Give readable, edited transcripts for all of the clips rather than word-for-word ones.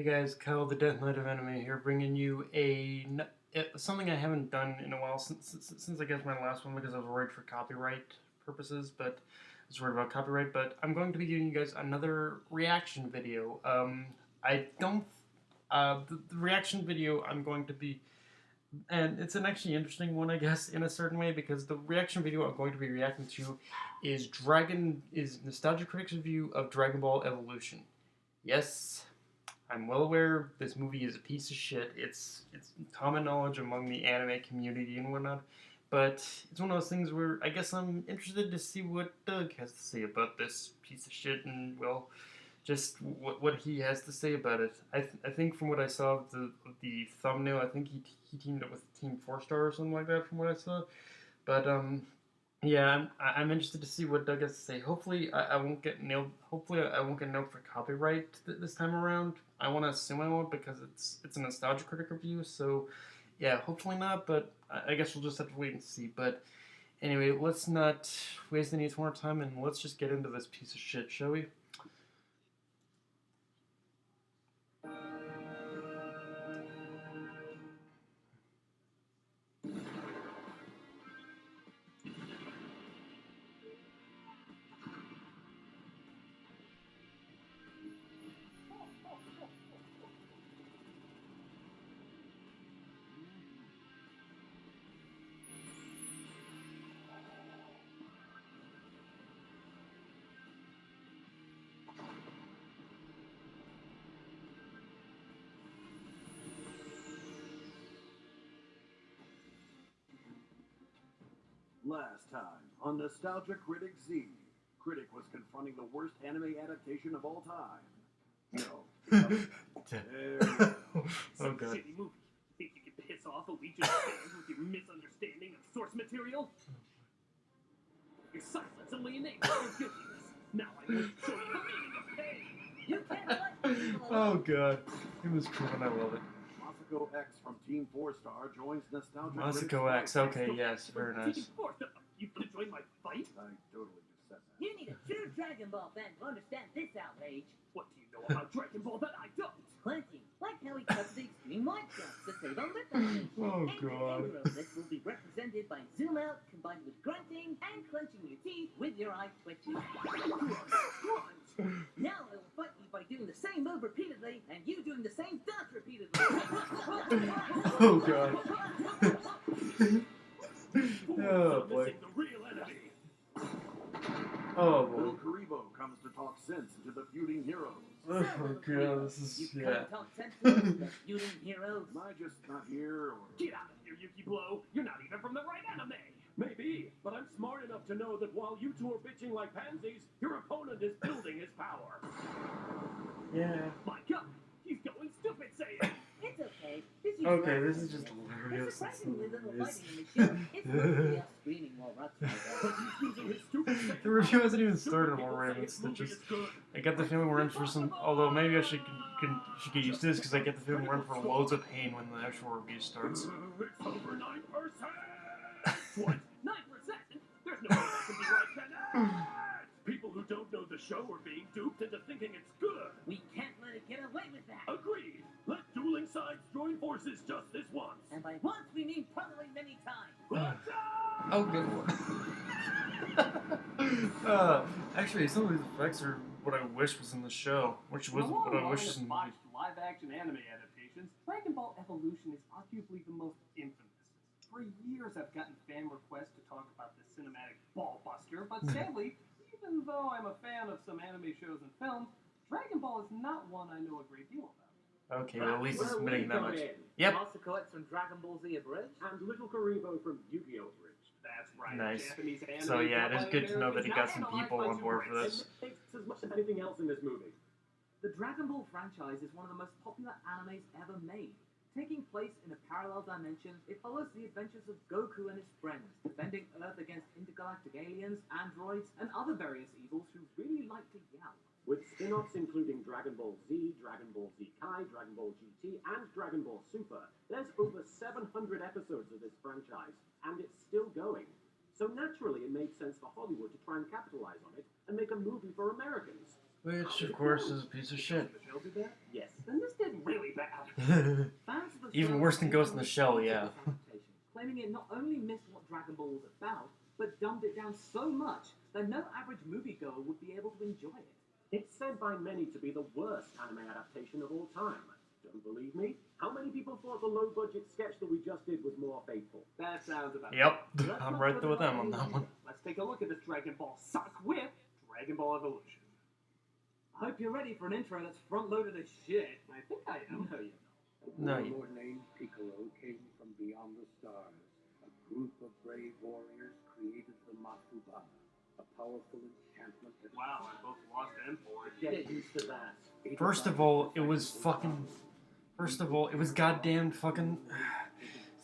guys, Kyle the Death Knight of Anime here, bringing you something I haven't done in a while since I guess my last one because I was worried for copyright purposes, but I was worried about copyright. But I'm going to be giving you guys another reaction video. I don't the reaction video I'm going to be, and it's an actually interesting one, I guess, in a certain way, because the reaction video I'm going to be reacting to is Nostalgia Critic's review of Dragon Ball Evolution. Yes, I'm well aware this movie is a piece of shit. It's common knowledge among the anime community and whatnot, but it's one of those things where I guess I'm interested to see what Doug has to say about this piece of shit, and well, just what he has to say about it. I think from what I saw of the thumbnail, I think he teamed up with TeamFourStar or something like that from what I saw. But yeah, I'm interested to see what Doug has to say. Hopefully I won't get nailed. Hopefully I won't get nailed for copyright this time around. I want to assume I won't because it's a Nostalgia Critic review. So yeah, hopefully not. But I guess we'll just have to wait and see. But anyway, let's not waste any more time and let's just get into this piece of shit, shall we? Last time on Nostalgia Critic Z, Critic was confronting the worst anime adaptation of all time. No. Oh god. Shitty movie. Think you can piss off Allegiance fans with your misunderstanding of source material? Your silence only enables your guiltiness. Now I will show you the meaning of pain. You can't let people Oh god. It was cool and I love it. Masako X from TeamFourStar joins Nostalgia Masako Critic. X, okay, yes, very nice. You gonna join my fight? I totally just said that. You need a true Dragon Ball fan to understand this outrage. What do you know about Dragon Ball that I don't? Plenty. Like how he cuts the extreme wide shots to save on lip animation. Oh, and God. the anger of this will be represented by zoom out combined with grunting and clenching your teeth with your eyes twitching. Now I will fight you by doing the same move repeatedly and you doing the same dance repeatedly. Oh god. Oh boy. Missing the real enemy. Oh Little boy. Karibo comes to talk sense into the feuding heroes. Oh god, this You is, yeah. can't talk sense to us, the feuding heroes. Am I just not here, or...? Get out of here, Yuki Blow. You're not even from the right anime. Maybe, but I'm smart enough to know that while you two are bitching like pansies, your opponent is building his power. Yeah. My god, he's going stupid Saiyan. It's okay. This is Okay, right. this is just hilarious. There's surprisingly little It's- fighting in the show. It's mostly us screaming while Ruts But he's using his stupid Saiyan The review hasn't even Stupid started people already. say It's this movie just, is good. I get the feeling we're in for some. Although maybe I should get used to this because I get the feeling we're in for loads of pain when the actual review starts. It's over 9%. What? 9%? There's no way that can be right, Kenneth. People who don't know the show are being duped into thinking it's good. We can't let it get away with that. Agreed. Let dueling sides join forces just this once. And by once, we mean probably many times. Oh, good one. Actually, some of these effects are what I wish was in the show, which was what I wish was in the movie. Live-action anime adaptations, Dragon Ball Evolution is arguably the most infamous. For years, I've gotten fan requests to talk about this cinematic ball buster, but sadly, even though I'm a fan of some anime shows and films, Dragon Ball is not one I know a great deal about. Okay, well, at least it's Where we admitting that come much. in. Yep. Masako X from Dragon Ball Z Abridged. And Little Karibo from Yu-Gi-Oh! Bridge. That's right. Nice. Japanese anime So, yeah, it is good to know that he got is some not people analyzed on by board for Super this. It makes as much as anything else in this movie. The Dragon Ball franchise is one of the most popular animes ever made. Taking place in a parallel dimension, it follows the adventures of Goku and his friends, defending Earth against intergalactic aliens, androids, and other various evils who really like to yell. With spin-offs including Dragon Ball Z, Dragon Ball Z Kai, Dragon Ball GT, and Dragon Ball Super, there's over 700 episodes of this franchise, and it's still going. So naturally, it made sense for Hollywood to try and capitalize on it and make a movie for Americans. Which, of course, is a piece of shit. The show did that? Yes. Then this did really bad. Fans of the Even show worse than Ghost in the openly Shell, hated yeah. this adaptation, claiming it not only missed what Dragon Ball was about, but dumbed it down so much that no average moviegoer would be able to enjoy it. It's said by many to be the worst anime adaptation of all time. Don't believe me? How many people thought the low-budget sketch that we just did was more faithful? That sounds about Yep, right. Let's I'm not right put there with it them on on that any one. Let's take a look at this Dragon Ball suck with Dragon Ball Evolution. I hope you're ready for an intro that's front-loaded as shit. I think I am. No, you're not. No, A you- warlord named Piccolo came from beyond the stars. A group of brave warriors created the Mafuba, a powerful enchantment that... Wow, I'm both lost and bored. Get used to that. First of all, it was fucking. First of all, it was goddamn fucking.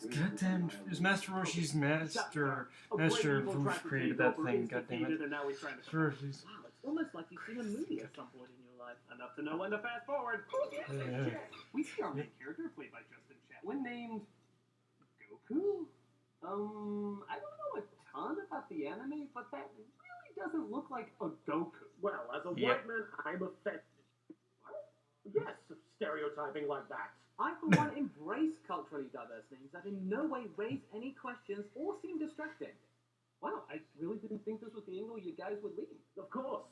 Goddamn. It was Master Roshi's master. A great Master evil who tried to created take that over, thing, is goddammit. defeated, and now he's trying to Sure, he's. Wow, it's almost like you've seen a movie at some point in your life. Enough to know when to fast forward. Yeah. We see our main character played by Justin Chatwin named Goku. I don't know a ton about the anime, but that really doesn't look like a Goku. Well, as a Yep. white man, I'm offended. Yes, stereotyping like that. I, for one, embrace culturally diverse names that in no way raise any questions or seem distracting. Wow, I really didn't think this was the angle you guys would lead. Of course.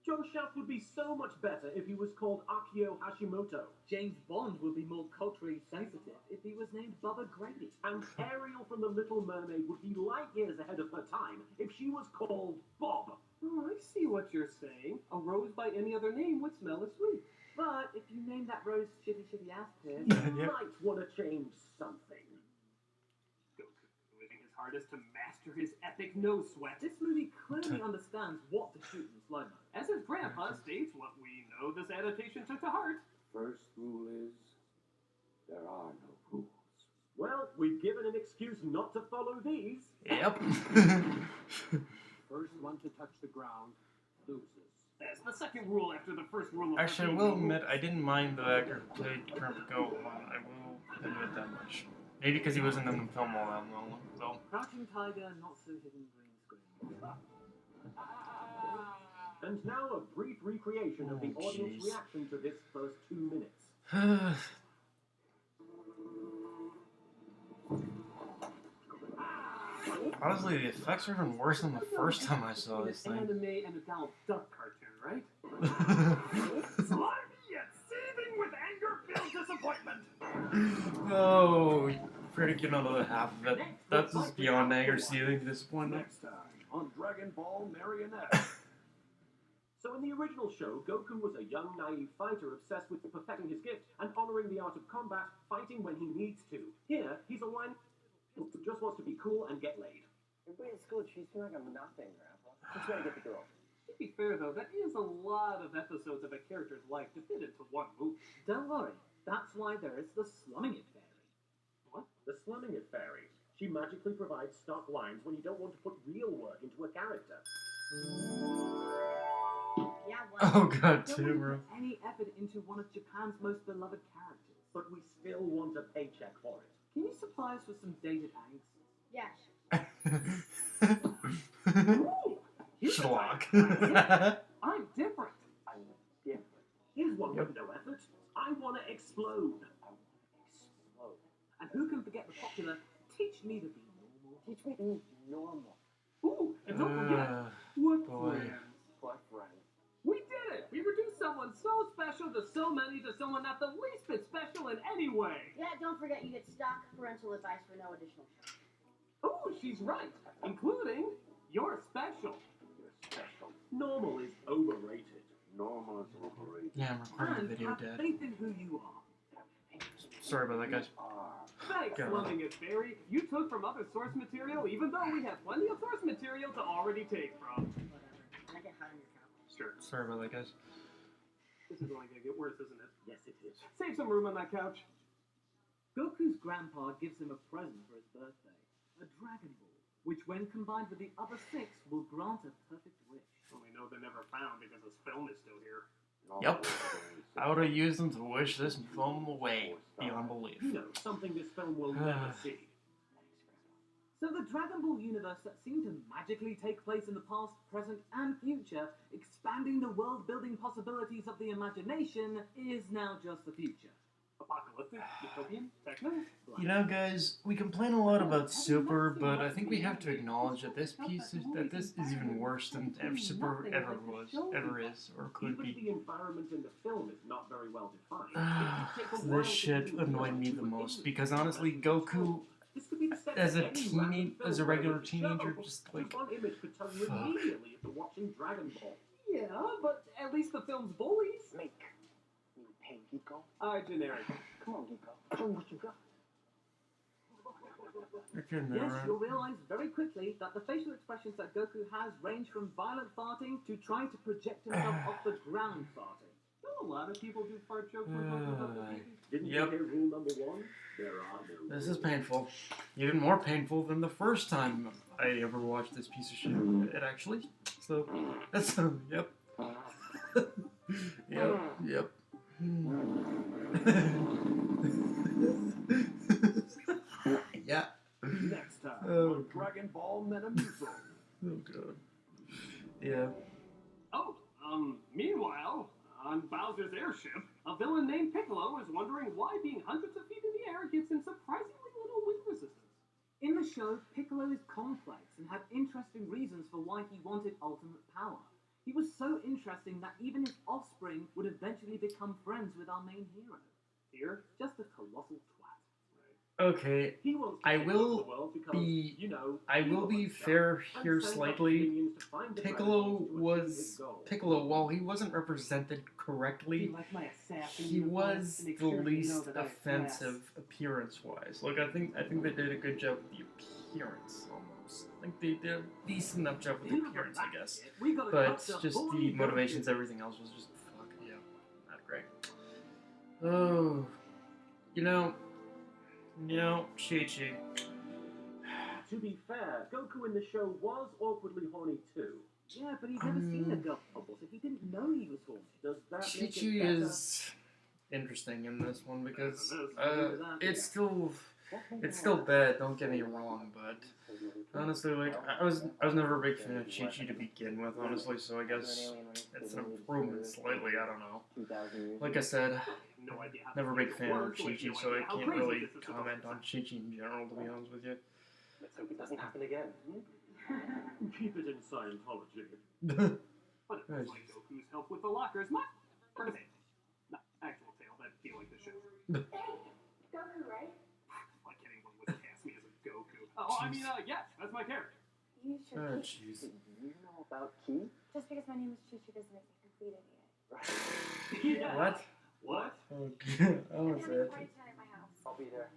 Joe Shaft would be so much better if he was called Akio Hashimoto. James Bond would be more culturally sensitive if he was named Bubba Grady. And Ariel from The Little Mermaid would be light years ahead of her time if she was called Bob. Oh, I see what you're saying. A rose by any other name would smell as sweet. But if you name that rose shitty ass piss, You Yep. might want to change something. Goku doing his hardest to master his epic nose sweat. this movie clearly understands what to shoot in slow-mo. As his grandpa states what we know this adaptation took to heart. First rule is, there are no rules. Well, we've given an excuse not to follow these. Yep. First one to touch the ground loses. That's the second rule after the first rule of Actually, I the will game. admit, I didn't mind the actor who played Colonel Gohan. I will admit that much. Maybe because he wasn't in the film all that long, so. Crouching Tiger, not so hidden green screen. And now a brief recreation of the Oh, audience jeez. reaction to this first 2 minutes. Honestly, the effects are even worse than the first time I saw An this thing. anime and a Donald Duck cartoon, right? Slimy yet seething with anger-filled disappointment. Oh, pretty get another half of it. That's just beyond anger, seething disappointment. Next time on Dragon Ball Marionette. So in the original show, Goku was a young, naive fighter obsessed with perfecting his gift and honoring the art of combat, fighting when he needs to. Here, he's a whiny who just wants to be cool and get laid. Everybody at school treats me like I'm nothing, Grandpa. Just gotta get the girl. To be fair, though, that is a lot of episodes of a character's life to fit into one movie. Don't worry, that's why there is the Slumming It Fairy. What? The Slumming It Fairy. She magically provides stock lines when you don't want to put real work into a character. Yeah, Oh god, Don't too, really bro. put any effort into one of Japan's most beloved characters. But we still want a paycheck for it. Can you supply us with some dated angst? Yeah. Ooh, here's a Schlock. type. I'm different. I'm different. Here's one Yep. with no effort. I want to explode. I want to explode. And who can forget the popular Teach Me to Be Normal? Teach me to be normal. Ooh, and don't forget, what boy. friends? What friend? We did it! We reduced someone so special to so many to someone not the least bit special in any way. Yeah, don't forget you get stock parental advice for no additional charge. Ooh, she's right, including you're special. You're special. Normal is overrated. Normal is overrated. Yeah, I'm recording a And video, have Dad. faith in who you are. Sorry about that, guys. Thanks, God. Slumming It Fairy. You took from other source material, even though we have plenty of source material to already take from. Whatever. Can I get hot on your couch? Sure. Sorry about that, guys. This is only gonna get worse, isn't it? Yes, it is. Save some room on that couch. Goku's grandpa gives him a present for his birthday, a Dragon Ball, which when combined with the other 6 will grant a perfect wish. Only know they're never found because this film is still here. Yep. I would have used them to wish this film away beyond belief. You know, something this film will never see. So the Dragon Ball universe that seemed to magically take place in the past, present, and future, expanding the world-building possibilities of the imagination, is now just the future. Apocalyptic, utopian, techno? You know, guys, we complain a lot about Super, but I think we have to acknowledge that this is even worse than Super ever is, or could Even be. the environment in the film is not very well defined. This shit annoyed me the most because honestly, Goku This could be the set as of a any random film as a where regular the teenager, show, just like one image could tell you fuck. immediately if you're watching Dragon Ball. Yeah, but at least the film's bullies. Make me pay, Geeko. Generic. Come on, Geeko. Show me what you got. Yes, you'll realize very quickly that the facial expressions that Goku has range from violent farting to trying to project himself off the ground farting. Don't a lot of people do fart jokes when talking about the movie? Didn't Yep. you hear rule number 1? There are no This rules. is painful. Even more painful than the first time I ever watched this piece of shit. It actually. So that's yep. Yep. Yeah. Next time Oh, on Dragon Ball Metamucil. Oh god. Yeah. Oh, meanwhile, on Bowser's airship, a villain named Piccolo is wondering why being hundreds of feet in the air gives him surprisingly little wind resistance. In the show, Piccolo is complex and had interesting reasons for why he wanted ultimate power. He was so interesting that even his offspring would eventually become friends with our main hero. Here? Just a colossal twat. Okay. He wants to I take will over the world because, be- you know, I he will be wants to fair and here send up slightly. minions to find the Piccolo Dragon Balls to achieve his was goal. Piccolo. While he wasn't represented correctly, like my assassin he was the least offensive appearance-wise. Like I think they did a good job with the appearance almost. I think they did a decent enough job with the appearance, I guess. We gotta But cut just bully the Goku. motivations, everything else was just fuck yeah, not great. Oh, you know, Chi-Chi. To be fair, Goku in the show was awkwardly horny too. Yeah, but he's never seen a girl bubble, so he didn't know he was horny. Does that make it Chi-Chi better? is interesting in this one because Yeah. it's still bad. Don't get me wrong, but honestly, like I was never a big fan of Chi-Chi to begin with, honestly. So I guess it's an improvement slightly. I don't know. 2,000 years. Like I said, No idea how never a this big thing fan of works, so we have Chi-Chi, no so I idea how can't crazy really this is supposed comment to on Chi-Chi in general, to be honest with you. Let's hope it doesn't happen again. Keep it in Scientology. But it looks like Goku's help with the lockers might hurt his not actual tail, that'd feel like the show. Goku, right? Like anyone would cast me as a Goku. Oh, I mean, yes, that's my character. You should. Oh jeez. Do you know about Ki? Just because my name is Chuchu doesn't make me a complete idiot. Yeah. What? What? Okay. I I'm was having a it. party tonight at my house. I'll be there.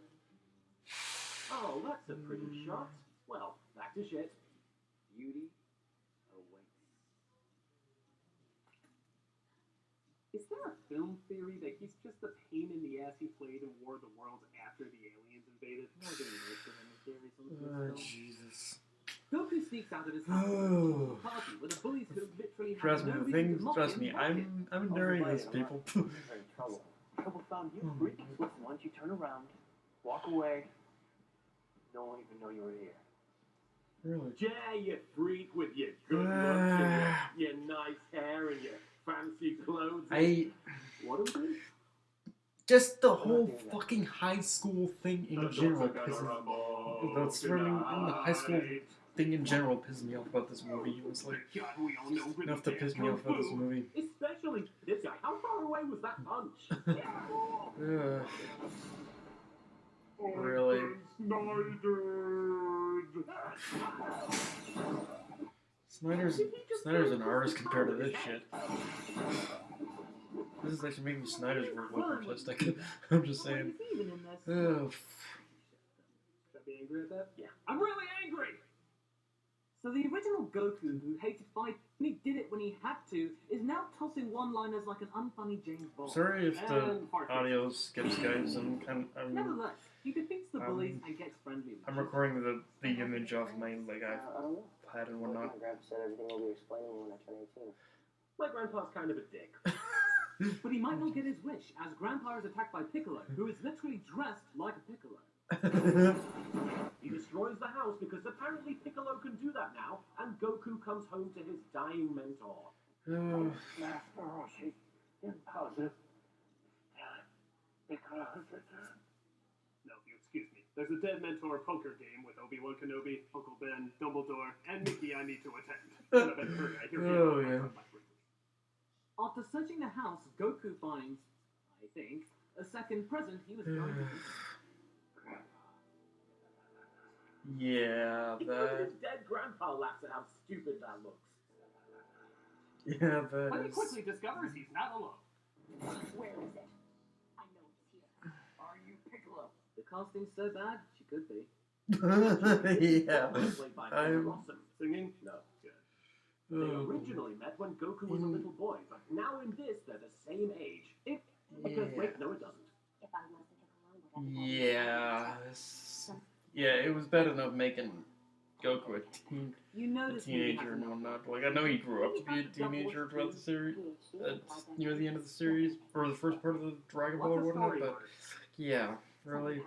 Oh, that's a pretty shot. Well, back to shit. Beauty awaits. Is there a film theory that he's just the pain in the ass he played in War of the Worlds after the aliens invaded? No, I didn't know so many theories on this Oh film. Jesus. Goku sneaks out of his house Oh. to a party where the bullies who literally have Trust me, no the reason things. to mock Trust him me, mock him. I'm enduring this, people. You're in trouble. Trouble found you, freak. Listen, why don't you turn around, walk away. No one even know you were here. Really? Yeah, you freak with your good looks and your nice hair and your fancy clothes. What are we doing? Just the whole fucking high school thing in general pisses the swimming in the high school thing in general pisses me off about this movie. It was like God, we all know really enough to bad piss me off about this Goku. movie. Especially this guy. How far away was that punch? Really? Snyder's an artist compared to this shit. This is actually making Snyder's work look artistic. I'm just saying. He's even in this. Oh, Should I be angry at that? Yeah. I'm really angry! So the original Goku, who hated fighting, only did it when he had to, is now tossing one-liners like an unfunny James Bond. sorry if the And fart audio skips, guys. I'm Nevertheless, he defeats the bullies and gets friendly with I'm them. recording the image off my like I don't know. iPad and My whatnot. grandpa said everything will be explained when I turn 18. My grandpa's kind of a dick. But he might not get his wish, as Grandpa is attacked by Piccolo, who is literally dressed like a Piccolo. He destroys the house because apparently Piccolo can do that now, and Goku comes home to his dying mentor. Master Roshi, impossible. Because No, if you excuse me. There's a Dead Mentor poker game with Obi-Wan Kenobi, Uncle Ben, Dumbledore, and Mickey I need to attend. And I bet Kurt, I hear Oh, yeah. After searching the house, Goku finds, I think, a second present he was going to use. Yeah, Even that. his dead grandpa laughs at how stupid that looks. Yeah, that But he is. quickly discovers he's not alone. Where is it? I know it's here. Are you Piccolo? The casting's so bad, she could be. Yeah. Played by I'm- Blossom. Singing? No. They Oh, originally met when Goku was a little boy, but now in this they're the same age. Because yeah. wait, no, it doesn't. If I wasn't Piccolo, would I be Yeah. Yeah, it was bad enough making Goku a You know this movie teenager has and an whatnot. Like, I know he grew up to be a teenager throughout the series, near the end of the series, or the first part of the Dragon Ball or What's the whatnot, story, but Mark? yeah, really,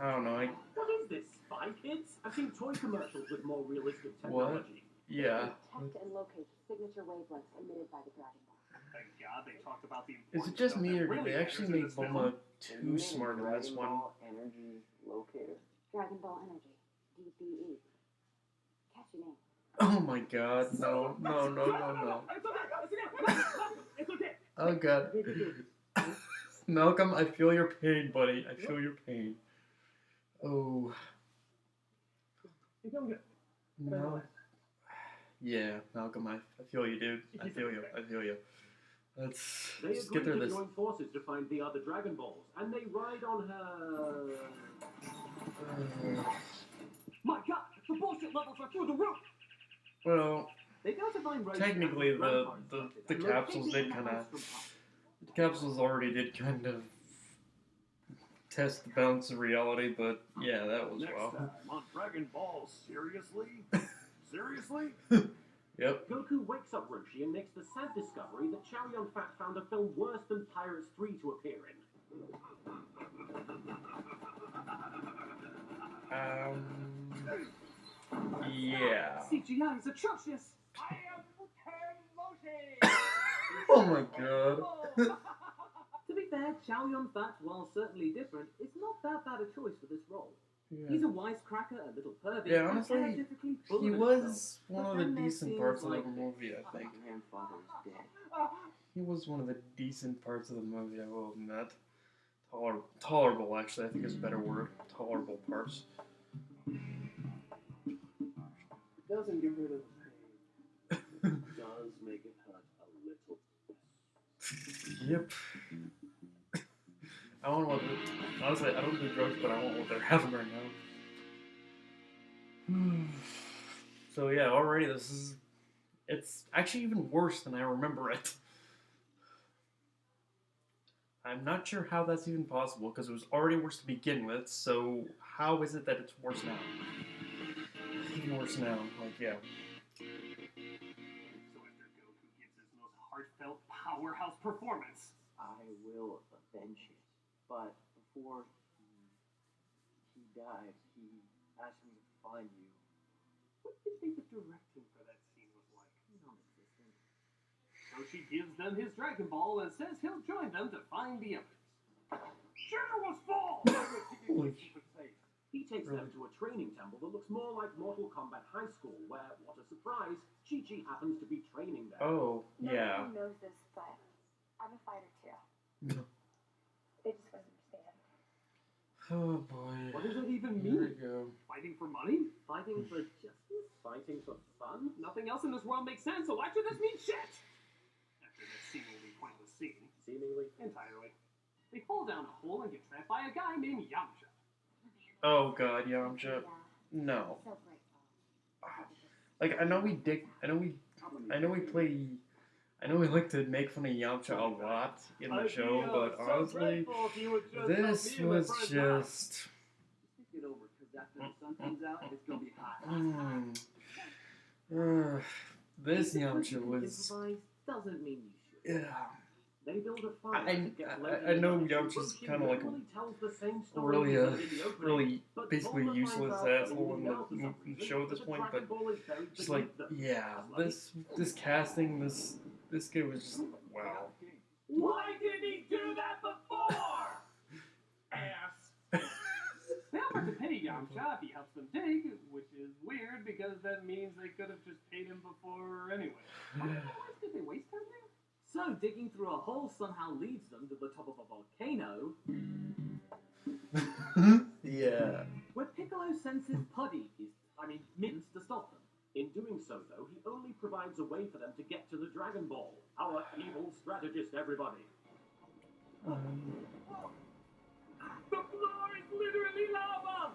I don't know, What is this, Spy Kids? I've seen toy commercials with more realistic What? technology. yeah. Detect and locate signature wavelengths emitted by the Dragon Ball. Thank God they talked about the Is it important just stuff me, that or did really they actually matters in make this film. Bulma too smart in this one? Energy locator. Dragon Ball Energy, DBE. Catchy name. Oh my god, no, no, no, no, no. It's okay. Oh god. Malcolm, I feel your pain, buddy. I feel your pain. Oh. You're doing good. No. Yeah, Malcolm, I feel you, dude. I feel you. I feel you. Let's They just agree get through to this. join forces to find the other Dragon Balls, and they ride on her. My God, the bullshit levels are through the roof. Well, They go to find Roshi technically, and the grandpa capsules located did in the kind of. house from up. The capsules already did kind of test the balance of reality, but yeah, that was next well. time on Dragon Ball, seriously? Seriously? Yep. Goku wakes up Roshi and makes the sad discovery that Chow Yun-Fat found a film worse than Pirates 3 to appear in. Yeah. CGI is atrocious. I am Ken Moshi! Oh my god. To be fair, Chow Yun-Fat, while certainly different, is not that bad a choice for this role. Yeah. He's a wisecracker, a little pervy, Yeah, and honestly, energetically full He of was himself. one But of the then there decent seems parts of the like movie, I think. Grandfather is dead. He was one of the decent parts of the movie, I will admit. Tolerable, actually, I think is a better word. Tolerable parts. It doesn't get rid of the pain. It does make it hurt a little. Yep. I don't know what honestly, I don't do drugs, but I don't know what they're having right now. So yeah, already it's actually even worse than I remember it. I'm not sure how that's even possible, because it was already worse to begin with, so how is it that it's worse now? Even worse now, like, yeah. So after Goku gives his most heartfelt powerhouse performance, I will avenge it. But before he died, he asked me to find you. what do you think the directing for that scene was like? non-existent. Roshi gives them his Dragon Ball and says he'll join them to find the others. Sugar was full! Holy He takes them to a training temple that looks more like Mortal Kombat High School, where, what a surprise, Chi-Chi happens to be training there. Oh, yeah. No one knows this, but I'm a fighter too. No. They just wouldn't understand. Oh boy. What does it even Here we mean? go. Fighting for money? Fighting for justice? Fighting for fun? Nothing else in this world makes sense, so why should this mean shit? After this seemingly pointless scene, Seemingly. entirely, they fall down a hole and get trapped by a guy named Yamcha. Oh god, Yamcha. No. So grateful. Like, I know we like to make fun of Yamcha a lot in the show, but honestly, this was just. Just think it over, because after the sun comes out, it's gonna be hot. This Just because Yamcha you can was. improvise doesn't mean you should. Yeah. They build a fire I to get led I in know the direction, Yamcha's but she kind of like literally tells the same story really in the opening, really but basically Bulma useless finds out asshole only in now for some the reason show at this that the point, Dragon but Ball is buried just like, beneath them. yeah, this casting, this kid was just, wow. Why did he do that before? Ass. They offer to pay Yamcha if he helps them dig, which is weird because that means they could have just paid him before anyway. Otherwise, did they waste time there? So, digging through a hole somehow leads them to the top of a volcano, Yeah. where Piccolo sends his minions to stop them. In doing so, though, he only provides a way for them to get to the Dragon Ball. Our evil strategist, everybody. The floor is literally lava!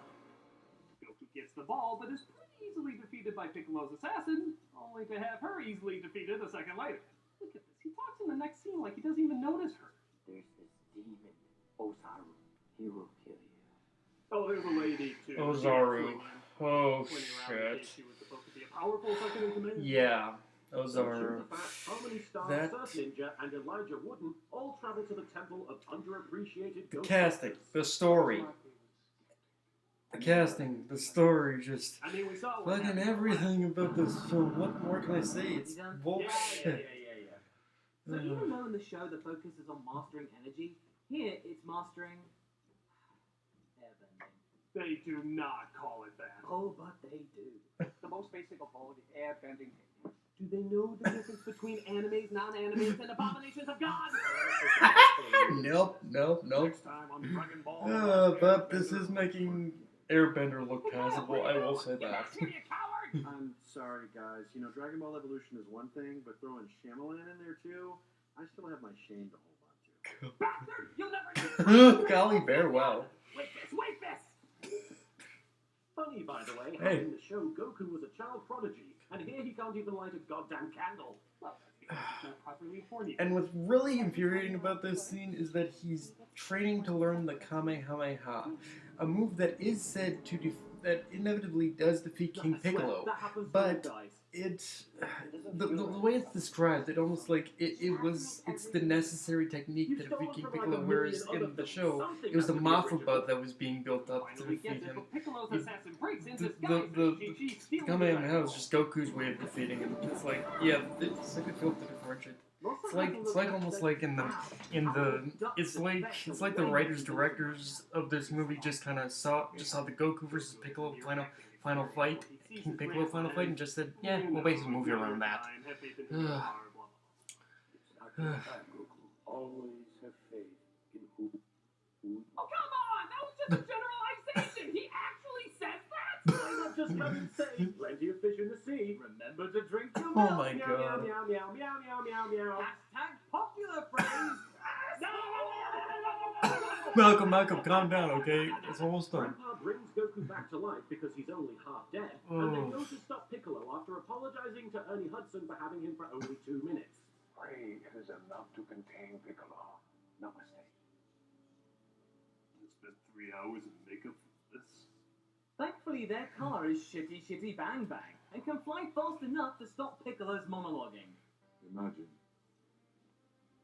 Goku gets the ball, but is pretty easily defeated by Piccolo's assassin, only to have her easily defeated a second later. Look at this. He talks in the next scene like he doesn't even notice her. There's this demon, Osaru. He will kill you. Oh, there's a lady, too. Ozaru. Oh, Pointing around in shit. case she was supposed to be a powerful second in command. Yeah, So Ozaru. Super Fat, Harmony Star, That- Surf Ninja, and Elijah Wooden all travel to the temple of underappreciated The ghost casting, hunters. the story. The casting, the story, just I mean, we saw what fucking happened. everything about this film. What more can I say? It's bullshit. So even though in the show the focus is on mastering energy, here it's mastering airbending. They do not call it that. Oh, but they do. The most basic of all the airbending techniques. Do they know the difference between animes, non-animes, and abominations of God? Nope. Next time on Dragon Ball. But this is making Airbender look passable, I will say that. You coward! I'm sorry, guys. You know, Dragon Ball Evolution is one thing, but throwing Shyamalan in there too, I still have my shame to hold on to. Bastard! You'll never Golly bear, wow. Wait this! Funny, by the way, how Hey. in the show Goku was a child prodigy, and here he can't even light a goddamn candle. Well, that's because he's not properly horny. And what's really infuriating about this scene is that he's training to learn the Kamehameha, a move that is said to that inevitably does defeat King I swear, Piccolo. that happens to But all guys. it's the way it's described, it almost like it's the necessary technique to defeat King Piccolo, whereas in the show it was the Mafuba that was being built up to Finally defeat gets it, him. but Piccolo's assassin breaks in The disguise. the Kamehameha was just Goku's way of defeating him. It's like, yeah, it's like a feel to differentiate. It's like almost like it's like the writers directors of this movie just saw the Goku versus Piccolo final fight, King Piccolo final fight, and just said, yeah, we'll base a movie around that. It's not your time, Goku. Always have faith in who. Oh, come on! That was just a generalization! He actually says that? Why not just come and say, plenty of fish in the sea, remember to drink your Oh milk. my meow, God. Meow, meow, meow, meow, meow, meow, meow. Hashtag popular phrase. Malcolm, calm down, okay? It's almost done. Grandpa brings Goku back to life because he's only half dead, and they go to stop Piccolo after apologizing to Ernie Hudson for having him for only 2 minutes. Pray it is enough to contain Piccolo. Namaste. I spent 3 hours in makeup for this. Thankfully, their car is shitty bang bang and can fly fast enough to stop Piccolo's monologuing. Imagine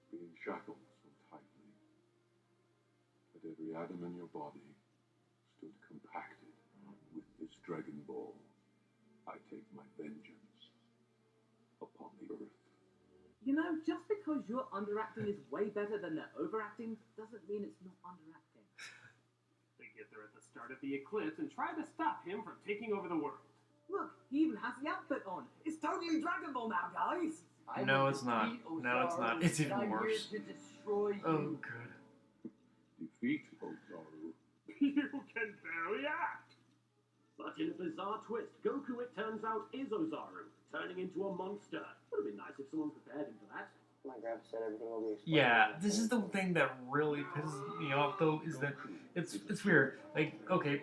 being shackled so tightly that every atom in your body stood compacted with this Dragon Ball. I take my vengeance upon the earth. You know, just because your underacting is way better than their overacting doesn't mean it's not underacting. They get there at the start of the eclipse and try to stop him from taking over the world. Look, he even has the outfit on. It's totally Dragon Ball now, guys. No, it's not. No, it's not. It's even worse. To destroy you. Oh, good. Defeat Ozaru. You can barely act! But in a bizarre twist, Goku, it turns out, is Ozaru, turning into a monster. Would have been nice if someone prepared him for that. My grandpa said everything will be explained. Yeah, this is the thing that really pisses me off, though, is that it's weird. Like, okay,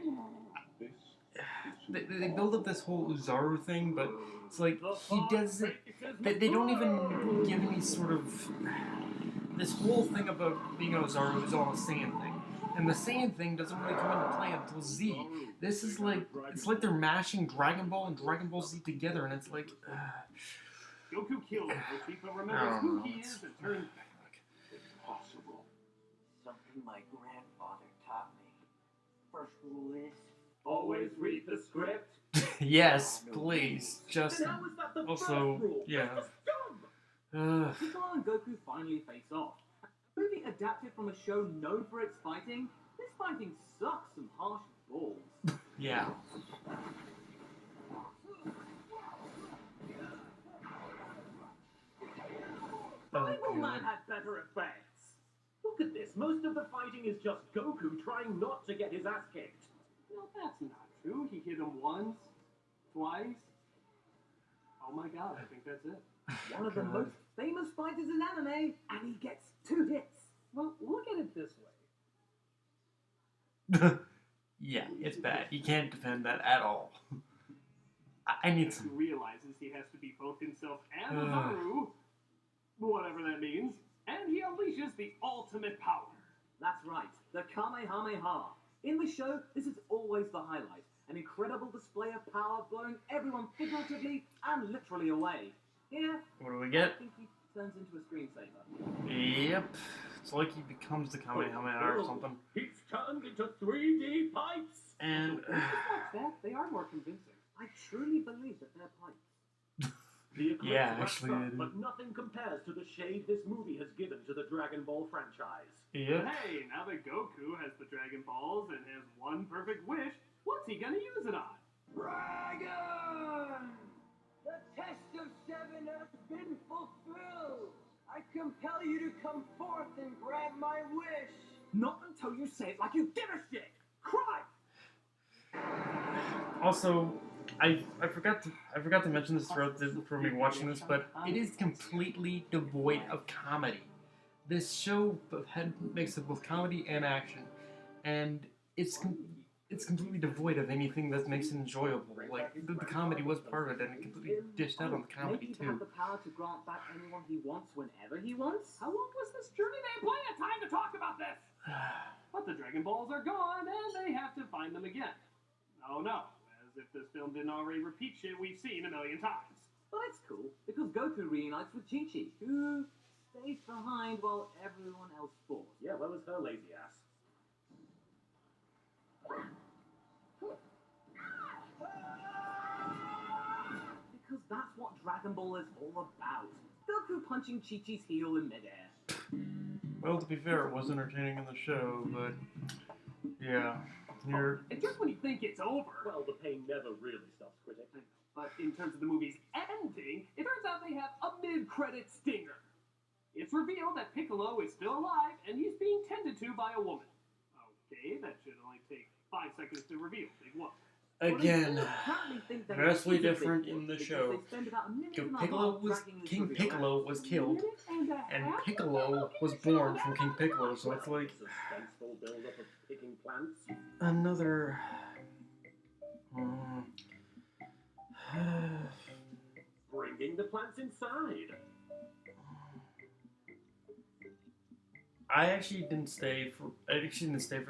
This they build up this whole Uzaru thing, but it's like he doesn't. They don't even give any sort of. This whole thing about being Ozaru is all a Saiyan thing, and the Saiyan thing doesn't really come into play until Z. This is like it's like they're mashing Dragon Ball and Dragon Ball Z together, and it's like. Goku kills Roshi, but remembers who he is and turns back. possible. Something my grandfather taught me. First rule is Always read the script. Yes, please. Just And how was that the also, first rule? yeah. That's just dumb. Piccolo and Goku finally face off. A movie adapted from a show known for its fighting, this fighting sucks some harsh balls. Yeah. Bible Man had better effects. Look at this. Most of the fighting is just Goku trying not to get his ass kicked. No, that's not true. He hit him once, twice. Oh my god, I think that's it. One of the most famous fighters in anime, and he gets 2 hits. Well, look at it this way. Yeah, it's bad. You can't defend that at all. I need Goku some. realizes he has to be both himself and Haru, whatever that means, and he unleashes the ultimate power. That's right, the Kamehameha. In the show, this is always the highlight. An incredible display of power blowing everyone figuratively and literally away. Here, What do we get? I think he turns into a screensaver. Yep. It's like he becomes the Kamehameha or something. He's turned into 3D pipes. And Just watch that. They are more convincing. I truly believe that they're pipes. The eclipse Yeah, wraps actually up, it is. but nothing compares to the shade this movie has given to the Dragon Ball franchise. yep. Hey, now that Goku has the Dragon Balls and has one perfect wish, what's he gonna use it on? Dragon! The test of 7 has been fulfilled. I compel you to come forth and grant my wish. Not until you say it like you give a shit! Cry! Also, I forgot to mention this throughout for me watching this, but it is completely devoid of comedy. This show had mix of both comedy and action, and it's completely devoid of anything that makes it enjoyable. Like the comedy was part of it, and it completely dished out on the comedy Maybe to have too. the power to grant back anyone he wants whenever he wants? How long was this journey? They have plenty of time to talk about this. But the Dragon Balls are gone, and they have to find them again. Oh no, as if this film didn't already repeat shit we've seen a million times. But it's cool, because Goku reunites with Chi-Chi, who stays behind while everyone else falls. Yeah, where was her lazy ass? Because that's what Dragon Ball is all about. Goku punching Chi-Chi's heel in midair. Well, to be fair, it was entertaining in the show, but yeah, you're And just when you think it's over, Well, the pain never really stops, critic. but in terms of the movie's ending, it turns out they have a mid-credit stinger. It's revealed that Piccolo is still alive, and he's being tended to by a woman. Okay, that should only take 5 seconds to reveal. Big one. again. Apparently think that Vastly it is a different big in one the because show. they spend about a minute and a Piccolo half was dragging this King reveal Piccolo out. was killed, and Piccolo was born from King Piccolo, so it's like Suspenseful build-up of picking plants. another. Bringing the plants inside. I actually didn't stay for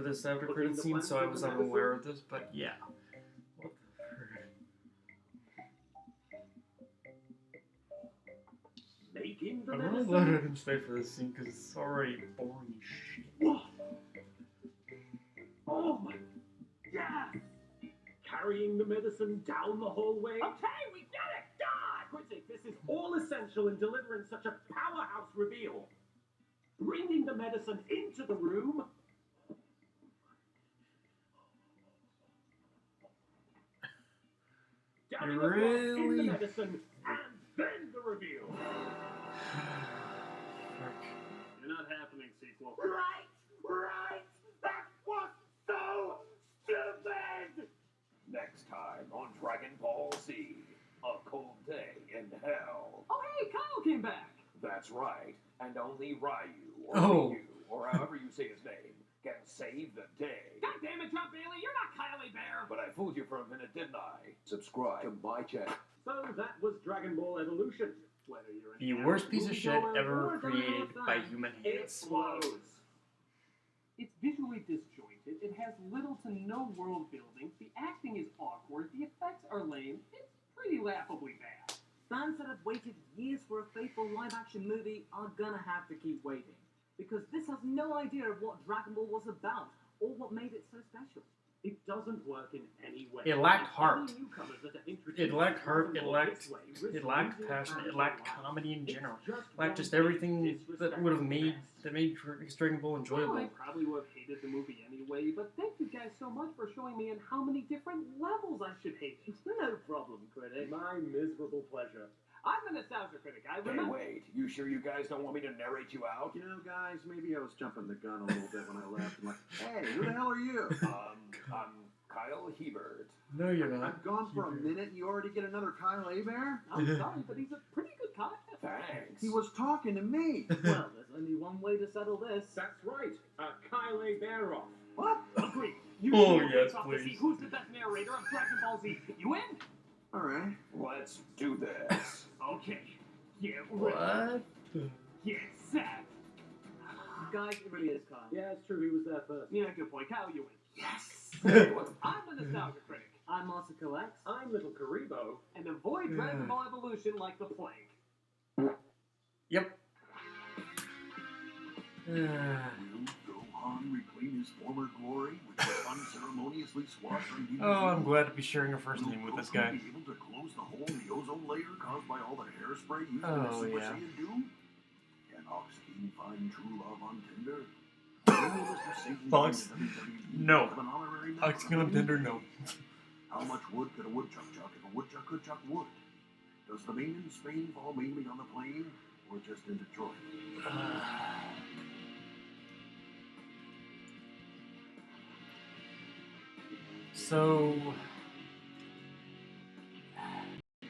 this after credit scene, so I was unaware of this. But yeah, what the frick? Making the I'm really medicine. glad I didn't stay for this scene because it's already boring as shit. Oh my god! Carrying the medicine down the hallway. Okay, we get it! God! Critic, this is all essential in delivering such a powerhouse reveal. Bringing the medicine into the room. Dabbing a drop in the Really? medicine, and then the reveal. You're not happening, sequel. Right! That was so stupid! Next time on Dragon Ball Z, a cold day in hell. Oh, hey, Kyle came back! That's right, and only Ryu, or Oh. Ryu, or however you say his name, can save the day. God damn it, John Bailey, you're not Kylie Bear! But I fooled you for a minute, didn't I? Subscribe to my channel. So that was Dragon Ball Evolution. Whether you're an The average worst piece of shit moviegoer ever or a created diehard by fan, human It hands. flows. It's visually disjointed, it has little to no world building, the acting is awkward, the effects are lame, it's pretty laughably bad. Fans that have waited years for a faithful live-action movie are gonna have to keep waiting. because this has no idea of what Dragon Ball was about, or what made it so special. It doesn't work in any way. It lacked heart. Any newcomers that are introduced It lacked to heart, Dragon it Ball lacked, this way risk it lacked losing passion, fans it lacked for life. comedy in It's general. just It lacked one just big everything disrespect that would have for made fans. Dragon Ball Well, enjoyable. I probably would have hated the movie anyway, but thank you guys so much for showing me in how many different levels I should hate it. No problem, critic. My miserable pleasure. I'm the Nostalgia Critic. I Hey, remember. wait. You sure you guys don't want me to narrate you out? You know, guys, maybe I was jumping the gun a little bit when I left. I'm like, hey, who the hell are you? I'm Kyle Hebert. No, you're not. I've gone for a minute and you already get another Kyle Hebert? I'm sorry, but he's a pretty good guy. Thanks. He was talking to me. Well, there's only one way to settle this. That's right. Kyle Bearoff. What? Agreed. You Oh, two yes, face off to please. see who's the best narrator of Dragon Ball Z. You in? All right. Let's do this. Okay. Get ready. What? Get set. Guys, it really is Kyle. Yeah, it's true. He was there first. Yeah, good point. Kyle, you win. Yes! I'm the Nostalgia Critic. I'm Masako X. I'm Little Karibo. And avoid Dragon Ball Evolution like the plague. Yep. Will Gohan reclaim his former glory, which was unceremoniously squashed from DBZ? Oh, I'm glad to be sharing a first name with this guy. Will Goku be able to close the hole in the ozone layer caused by all the hairspray used in Oh, the Super yeah. Saiyan Doom? Can Ox King find true love on Tinder? Will Mr. Satan Ox- join WWE no. as an honorary member Ox King of on the Tinder, New no. Age? How much wood could a woodchuck chuck if a woodchuck could chuck wood? Does the main in Spain fall mainly on the plane, or just in Detroit? So,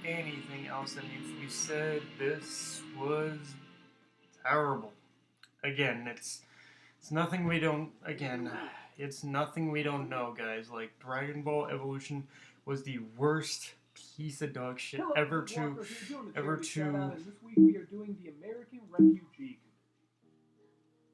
anything else that needs to be said? This was terrible. Again, it's nothing we don't. Again, it's nothing we don't know, guys. Like Dragon Ball Evolution was the worst piece of dog shit Hello, ever Walker to. here doing a ever charity to- shout-out, and this week we are doing the American Refugee Committee.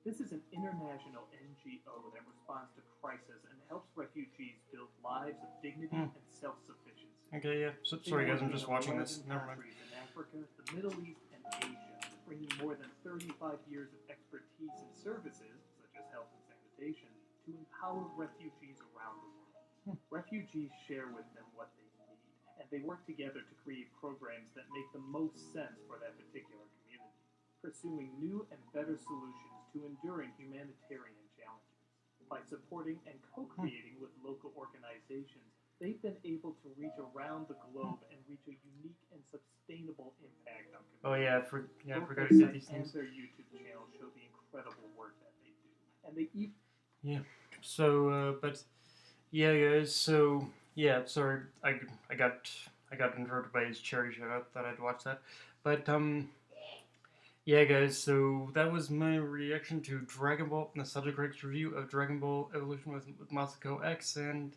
This is an international NGO that responds to crisis and helps refugees build lives of dignity and self-sufficiency. Okay, yeah. So, They sorry, guys. work I'm in just watching this. 11 Never mind. countries in Africa, the Middle East, and Asia, bringing more than 35 years of expertise and services, such as health and sanitation, to empower refugees around the world. Refugees share with them what they need, and they work together to create programs that make the most sense for that particular community, pursuing new and better solutions to enduring humanitarian challenges. By supporting and co-creating with local organizations, they've been able to reach around the globe and reach a unique and sustainable impact on communities. Oh yeah, I Both forgot to their say these site and things. their YouTube channel show the incredible work that they do. And they even So, but yeah, guys. So yeah, sorry, I got interrupted by his charity shout out. Thought I'd watch that, but yeah, guys. So that was my reaction to Dragon Ball Nostalgia Critic's review of Dragon Ball Evolution with Masako X and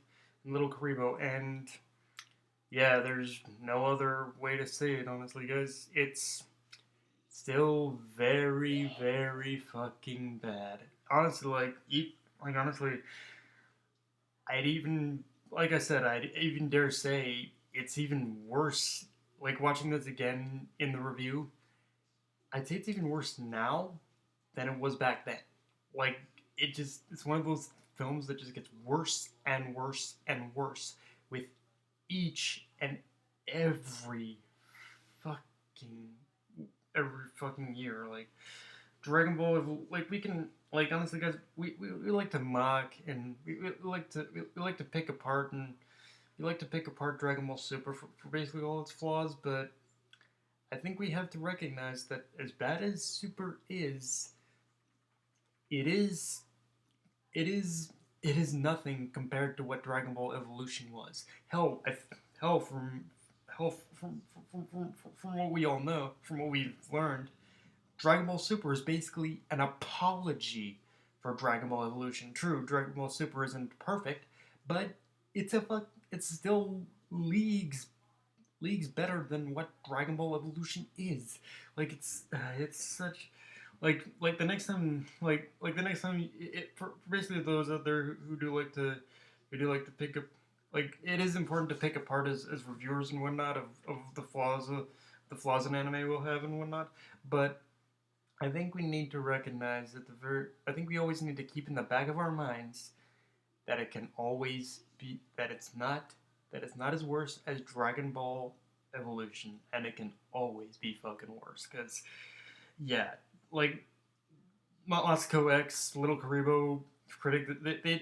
Little Karibo, and yeah, there's no other way to say it, honestly, guys. It's still very, very fucking bad. Honestly, honestly, I'd even, like I said, I'd even dare say it's even worse. Like watching this again in the review, I'd say it's even worse now than it was back then. Like it's one of those films that just gets worse and worse and worse with each and every fucking year. Like Dragon Ball, like we can, like honestly, guys, we like to mock and we like to pick apart Dragon Ball Super for basically all its flaws, but I think we have to recognize that as bad as Super is, it is nothing compared to what Dragon Ball Evolution was. Hell, from what we all know, from what we've learned, Dragon Ball Super is basically an apology for Dragon Ball Evolution. True, Dragon Ball Super isn't perfect, but it's still leagues better than what Dragon Ball Evolution is. Like it's such like the next time for basically those out there who do like to pick up, like it is important to pick apart as reviewers and whatnot of the flaws in anime will have and whatnot, but I think we need to recognize that I think we always need to keep in the back of our minds that it can always be that it's not as worse as Dragon Ball Evolution, and it can always be fucking worse. Cause yeah, like Moscow X, Little Karibo, Critic,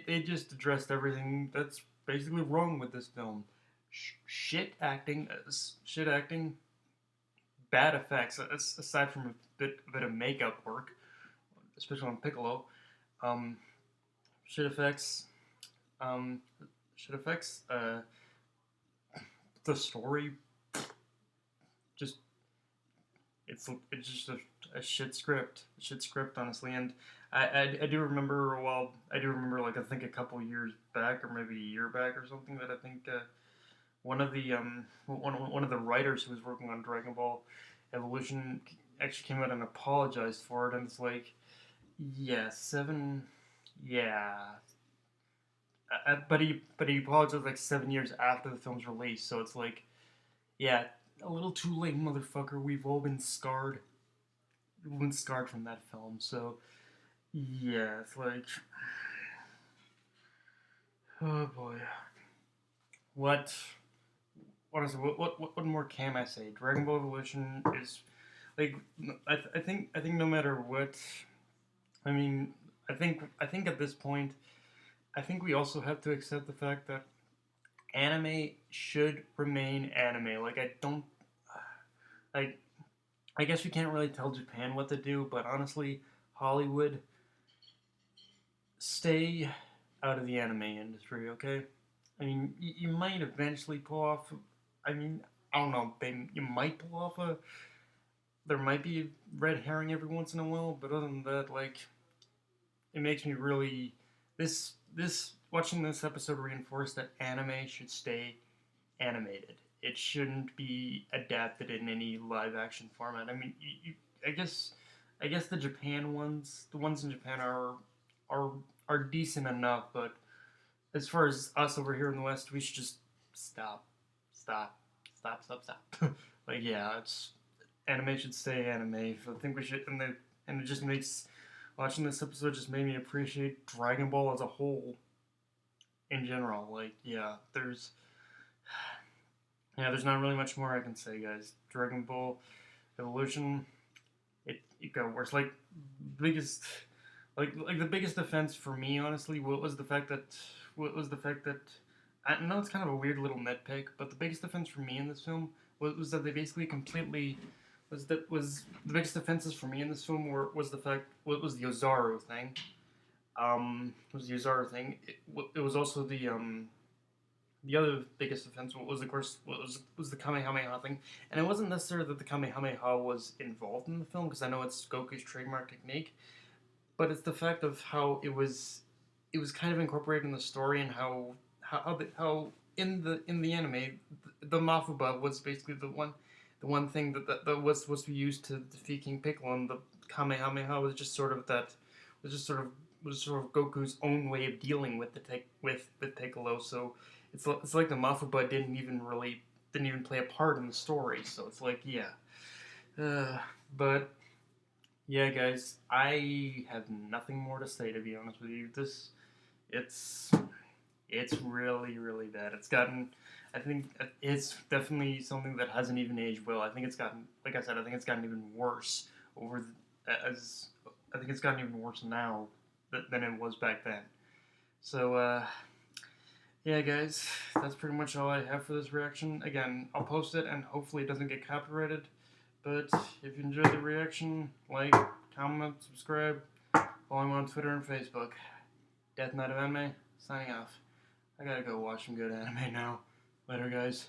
they just addressed everything that's basically wrong with this film. Shit acting, bad effects, aside from a bit of makeup work, especially on Piccolo. Um, shit effects, um, shit effects. The story, just it's just a shit script, honestly. And I do remember, like, I think a couple years back, or maybe a year back or something, that I think one of the writers who was working on Dragon Ball Evolution actually came out and apologized for it, and it's like, yeah, seven, yeah. But he apologized like 7 years after the film's release, so it's like, yeah, a little too late, motherfucker. We've all been scarred. We've been scarred from that film, so yeah, it's like, oh boy, what honestly, what more can I say? Dragon Ball Evolution is like, I think no matter what, I mean, I think at this point, I think we also have to accept the fact that anime should remain anime. Like, I don't, like, I guess we can't really tell Japan what to do, but honestly, Hollywood, stay out of the anime industry, okay? I mean, you might eventually pull off. I mean, I don't know. You might pull off a. There might be a red herring every once in a while, but other than that, like, it makes me really. This watching this episode reinforced that anime should stay animated. It shouldn't be adapted in any live action format. I mean, I guess the Japan ones, the ones in Japan are are decent enough, but as far as us over here in the West, we should just stop, stop, stop. Like, yeah, it's anime should stay anime. So I think we should, and it just makes watching this episode just made me appreciate Dragon Ball as a whole in general. Like, there's not really much more I can say, guys. Dragon Ball Evolution, it got worse. Like, biggest, the biggest offense for me, honestly, what was the fact that I know it's kind of a weird little nitpick, but the biggest offense for me in this film was that they basically completely was the biggest offenses for me in this film was the fact was the Ozaru thing. Was the Ozaru thing. It was also the other biggest offense was, of course, was the Kamehameha thing, and it wasn't necessarily that the Kamehameha was involved in the film, because I know it's Goku's trademark technique, but it's the fact of how it was kind of incorporated in the story, and how in the anime the Mafuba was basically the one thing that was supposed to be used to defeat King Piccolo, and the Kamehameha was just sort of Goku's own way of dealing with with Piccolo. So it's like the Mafuba didn't even play a part in the story. So it's like, yeah, but yeah, guys, I have nothing more to say, to be honest with you. It's really, really bad. I think it's definitely something that hasn't even aged well. I think it's gotten, like I said, I think it's gotten even worse I think it's gotten even worse now than it was back then. So, yeah, guys, that's pretty much all I have for this reaction. Again, I'll post it, and hopefully it doesn't get copyrighted. But if you enjoyed the reaction, like, comment, subscribe, follow me on Twitter and Facebook. Death Knight of Anime, signing off. I gotta go watch some good anime now. Later, guys.